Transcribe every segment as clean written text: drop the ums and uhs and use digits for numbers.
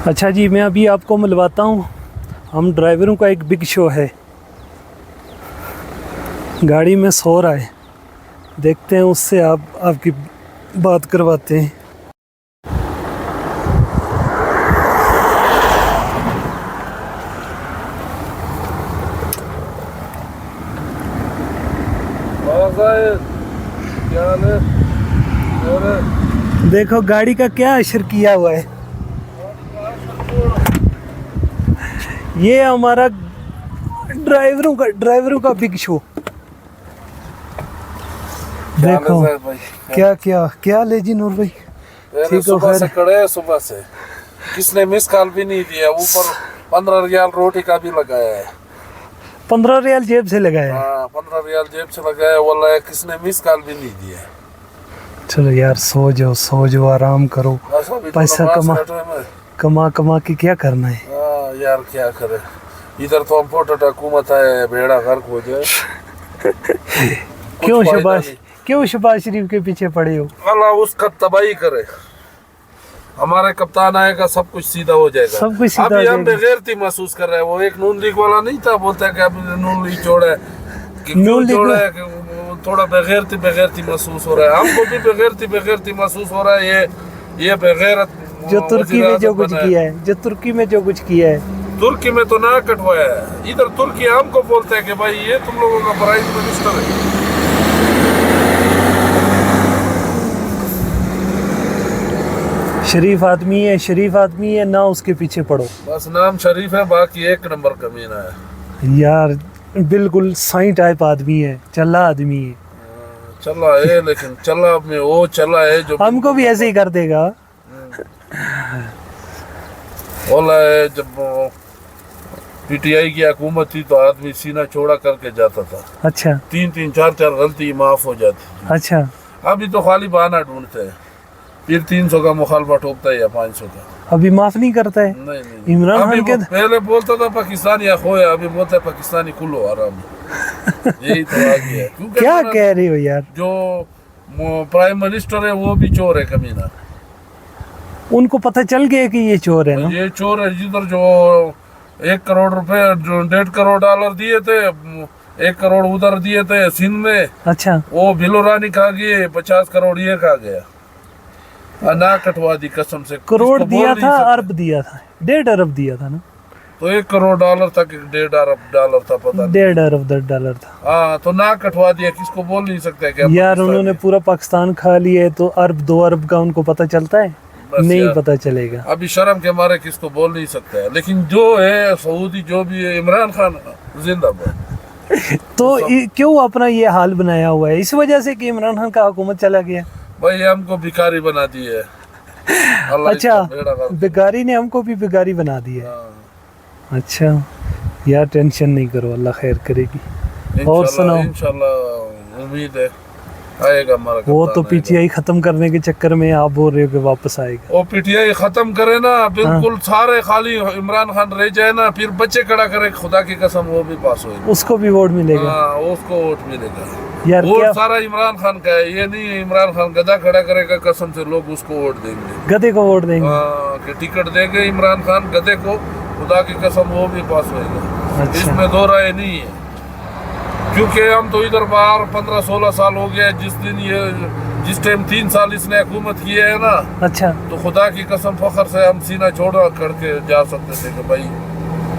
اچھا جی، میں ابھی آپ کو ملواتا ہوں. ہم ڈرائیوروں کا ایک بگ شو ہے، گاڑی میں سو رہا ہے. دیکھتے ہیں اس سے آپ کی بات کرواتے ہیں. دیکھو گاڑی کا کیا اشر کیا ہوا ہے. یہ ہمارا ڈرائیوروں کا بگ شو. دیکھو کیا لے جی نور بھائی. صبح سے کڑے ہیں، صبح سے کس نے مس کال بھی نہیں دیا. اوپر 15 ریال روٹی کا بھی لگایا ہے. 15 ریال جیب سے لگایا ہے. ہاں 15 ریال جیب سے لگایا ہے. واللہ کس نے مس کال بھی نہیں دیا. چلو یار سو جاؤ آرام کرو. پیسہ کما کے کیا کرنا ہے. ہاں یار کیا کرے. ادھر تو ہم پوٹٹ حکومت ہے، بیڑا غرق ہو جائے. کیوں شہباز شریف کے پیچھے پڑے ہو؟ اللہ اس کا تباہی کرے. ہمارے کپتان آئے گا سب کچھ سیدھا ہو جائے گا. سب کچھ سیدھا ابھی ہم بغیرتی محسوس کر رہے ہیں. وہ ایک نون لیگ والا نہیں تھا، بولتا ہے کہ اب نون لیگ چھوڑا ہے. کیوں چھوڑا ہے؟ تھوڑا بغیرتی محسوس ہو رہا ہے. ہم کو بھی بغیرتی محسوس ہو رہا ہے. یہ بغیرت جو ترکی میں جو کچھ کیا ہے ترکی میں تو نہ کٹوایا ہے. ادھر ترکی ہم کو بولتا ہے کہ بھائی یہ تم لوگوں کا پرائم منسٹر ہے. شریف آدمی ہے، نہ اس کے پیچھے پڑو. بس نام شریف ہے، باقی ایک نمبر کمینہ ہے یار. بالکل سائیں ٹائپ آدمی ہے، چلا آدمی ہے. چلا ہے لیکن چلا میں وہ چلا ہے جو ہم کو بھی ایسے ہی کر دے گا. اولا ہے جب پی ٹی آئی کی حکومت تھی تو آدمی سینہ چھوڑا کر کے جاتا تھا. اچھا 3 4 غلطی معاف ہو جاتی. اچھا ابھی تو خالی بہانہ ڈھونڈتے ہیں. پھر 300 کا مخالفہ ٹوکتا ہے یا 500 کا. ابھی معاف نہیں کرتا ہے. نہیں عمران خان کے پہلے بولتا تھا پاکستانی اخویا، ابھی بولتا ہے پاکستانی کلو آرام. یہی تو آ گیا ہے. کیا کہہ رہے ہو یار. جو پرائم منسٹر ہے وہ بھی چور ہے کمینہ. ان کو پتہ چل گیا کہ یہ چور ہے نا. یہ چور ہے. جدھر جو 1 کروڑ روپے 1.5 کروڑ ڈالر دیے تھے، 1 کروڑ ادھر دیے تھے سندھ میں. اچھا وہ بلو رانی کھا گئے. 50 کروڑ یہ کھا گیا. نہ کٹوا دی قسم سے. کروڑ دیا تھا، ارب دیا تھا، 1.5 ارب دیا تھا نا. تو 1 کروڑ ڈالر تک 1.5 ارب ڈالر تھا. پتا 1.5 ارب ڈالر تھا. ہاں تو نہ کٹوا دیا. کس کو بول نہیں سکتے کہ یار انہوں نے پورا پاکستان کھا لیا ہے تو 2 ارب کا ان کو پتہ چلتا ہے؟ نہیں پتہ چلے گا. ابھی شرم کے مارے کس کو بول نہیں سکتے. لیکن جو ہے سعودی جو بھی ہے، عمران خان زندہ باد. تو کیوں اپنا یہ حال بنایا ہوا ہے؟ اس وجہ سے کہ عمران خان کا حکومت چلا گیا. بھائی ہم کو بھکاری بنا دی ہے. اچھا بیکاری نے ہم کو بھی بیکاری بنا دی ہے. اچھا یار ٹینشن نہیں کرو، اللہ خیر کرے گی. اور سناؤ. انشاءاللہ امید ہے آئے گا ہمارا. وہ تو پی ٹی آئی ختم کرنے کے چکر میں آپ بول رہے ہو کہ واپس آئے گا. وہ پی ٹی آئی ختم کرے نا، بالکل سارے خالی عمران خان رہ جائے نا، پھر بچے کھڑا کرے. خدا کی قسم وہ بھی پاس ہوئے گا. اس کو بھی ووٹ ملے گا. اس کو ووٹ ملے گا. یار ووٹ سارا عمران خان کا ہے. یہ نہیں عمران خان گدھا کھڑا کرے گا. قسم سے لوگ اس کو ووٹ دیں گے. گدھے کو ووٹ دیں گے. کہ ٹکٹ دیں گے عمران خان گدھے کو. خدا کی قسم وہ بھی پاس ہوئے گا. اس میں دو رائے نہیں ہے. کیونکہ ہم تو ادھر باہر 15 16 سال ہو گیا. جس ٹائم 3 سال اس نے حکومت کی ہے نا. اچھا تو خدا کی قسم فخر سے ہم سینہ چھوڑا کر کے جا سکتے تھے کہ بھائی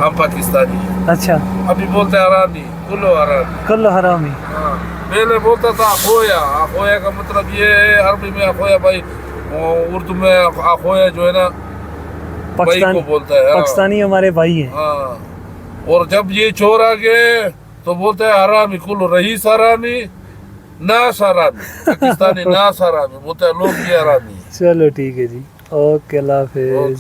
ہم پاکستانی ہیں. اچھا ابھی بولتے حرامی، کلو حرامی. پہلے بولتا تھا اخویا کا مطلب یہ ہے عربی میں اخویا بھائی، اردو میں اخویا جو ہے نا بھائی کو بولتا ہے. پاکستانی ہمارے بھائی ہیں. اور جب یہ چور آ گئے تو بولتا ہے حرامی، کلو رئیس حرامی، ناس حرامی. پاکستانی ناس حرامی بولتا ہے، لوگ یہ حرامی. چلو ٹھیک ہے جی، اوکے اللہ حافظ.